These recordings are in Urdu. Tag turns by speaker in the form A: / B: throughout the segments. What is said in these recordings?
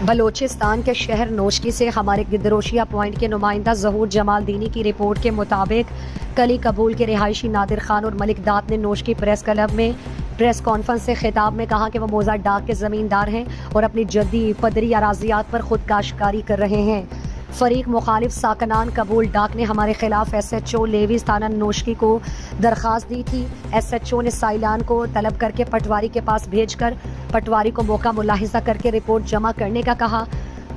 A: بلوچستان کے شہر نوشکی سے ہمارے گدروشیہ پوائنٹ کے نمائندہ ظہور جمال دینی کی رپورٹ کے مطابق کلی قبول کے رہائشی نادر خان اور ملک دات نے نوشکی پریس کلب میں پریس کانفرنس سے خطاب میں کہا کہ وہ موزہ ڈاک کے زمیندار ہیں اور اپنی جدی پدری اراضیات پر خود کاشتکاری کر رہے ہیں۔ فریق مخالف ساکنان قبول ڈاک نے ہمارے خلاف ایس ایچ او لیویز تھانہ نوشکی کو درخواست دی تھی۔ ایس ایچ او نے سائلان کو طلب کر کے پٹواری کے پاس بھیج کر پٹواری کو موقع ملاحظہ کر کے رپورٹ جمع کرنے کا کہا۔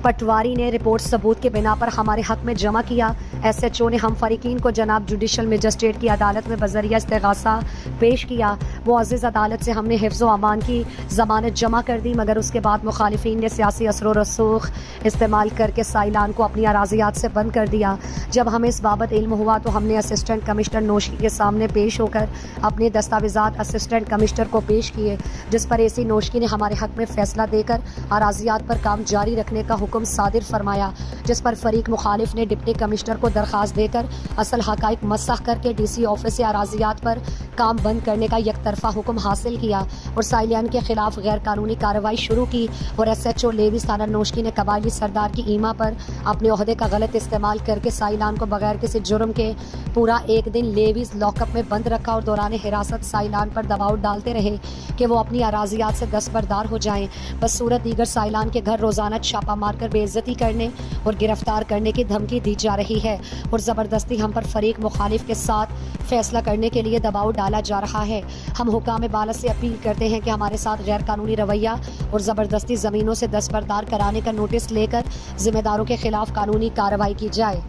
A: پٹواری نے رپورٹ ثبوت کے بنا پر ہمارے حق میں جمع کیا۔ ایس ایچ او نے ہم فریقین کو جناب جوڈیشل مجسٹریٹ کی عدالت میں بذریعہ استغاثہ پیش کیا۔ معزز عدالت سے ہم نے حفظ و امان کی ضمانت جمع کر دی، مگر اس کے بعد مخالفین نے سیاسی اثر و رسوخ استعمال کر کے سائلان کو اپنی اراضیات سے بند کر دیا۔ جب ہمیں اس بابت علم ہوا تو ہم نے اسسٹنٹ کمشنر نوشکی کے سامنے پیش ہو کر اپنے دستاویزات اسسٹنٹ کمشنر کو پیش کیے، جس پر اے سی نوشکی نے ہمارے حق میں فیصلہ دے کر اراضیات پر کام جاری رکھنے کا حکم صادر فرمایا، جس پر فریق مخالف نے ڈپٹی کمشنر کو درخواست دے کر اصل حقائق مسح کر کے ڈی سی آفس سے اراضیات پر کام بند کرنے کا یک طرفہ حکم حاصل کیا اور سائلان کے خلاف غیر قانونی کارروائی شروع کی، اور ایس ایچ او لیویز تھانہ نوشکی نے قبائلی سردار کی ایما پر اپنے عہدے کا غلط استعمال کر کے سائلان کو بغیر کسی جرم کے پورا ایک دن لیویز لاک اپ میں بند رکھا اور دوران حراست سائلان پر دباؤ ڈالتے رہے کہ وہ اپنی اراضیات سے دستبردار ہو جائیں۔ بس صورت دیگر سائلان کے گھر روزانہ چھاپا مار کر بے عزتی کرنے اور گرفتار کرنے کی دھمکی دی جا رہی ہے اور زبردستی ہم پر فریق مخالف کے ساتھ فیصلہ کرنے کے لیے دباؤ ڈالا جا رہا ہے۔ ہم حکام بالا سے اپیل کرتے ہیں کہ ہمارے ساتھ غیر قانونی رویہ اور زبردستی زمینوں سے دستبردار کرانے کا نوٹس لے کر ذمہ داروں کے خلاف قانونی کارروائی کی جائے۔